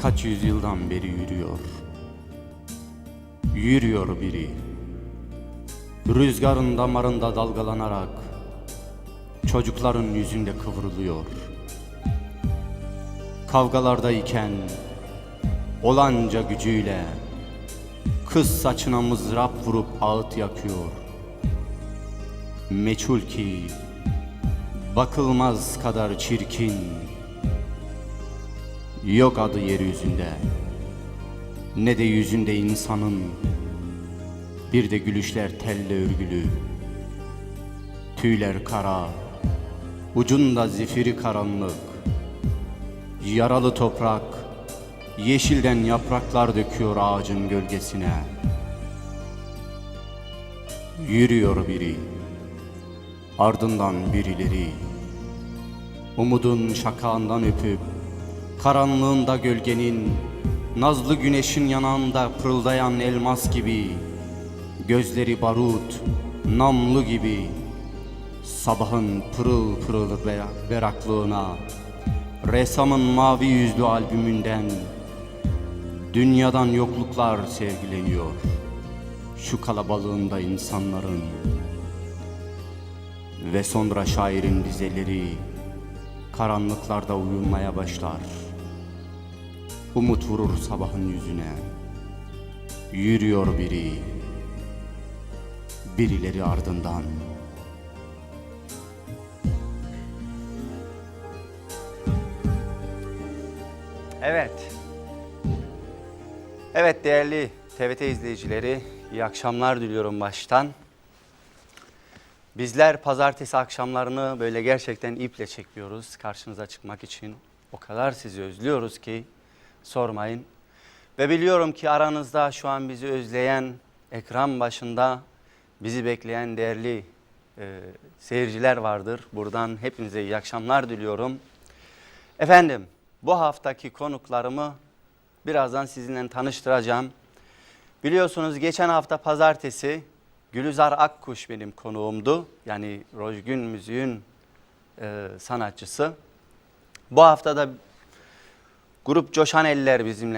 kaç yüzyıldan beri yürüyor. Yürüyor biri, rüzgarın damarında dalgalanarak çocukların yüzünde kıvrılıyor. Kavgalardayken olanca gücüyle kız saçına mızrap vurup ağıt yakıyor. Meçhul ki bakılmaz kadar çirkin, yok adı yeryüzünde, ne de yüzünde insanın, bir de gülüşler telle örgülü. Tüyler kara, ucunda zifiri karanlık. Yaralı toprak, yeşilden yapraklar döküyor ağacın gölgesine. Yürüyor biri, ardından birileri. Umudun şakağından öpüp, karanlığında gölgenin, nazlı güneşin yanağında pırıldayan elmas gibi, gözleri barut, namlu gibi, sabahın pırıl pırıl berraklığına, ressamın mavi yüzlü albümünden dünyadan yokluklar sergileniyor. Şu kalabalığında insanların ve sonra şairin dizeleri karanlıklarda uyumaya başlar. Umut vurur sabahın yüzüne. Yürüyor biri, birileri ardından. Evet. Evet değerli TVT izleyicileri, iyi akşamlar diliyorum baştan. Bizler pazartesi akşamlarını böyle gerçekten iple çekiyoruz karşınıza çıkmak için. O kadar sizi özlüyoruz ki sormayın. Ve biliyorum ki aranızda şu an bizi özleyen, ekran başında bizi bekleyen değerli seyirciler vardır. Buradan hepinize iyi akşamlar diliyorum. Efendim, bu haftaki konuklarımı birazdan sizinle tanıştıracağım. Biliyorsunuz geçen hafta pazartesi Gülizar Akkuş benim konuğumdu. Yani Rojgün müziğin sanatçısı. Bu hafta da grup Coşan Eller bizimle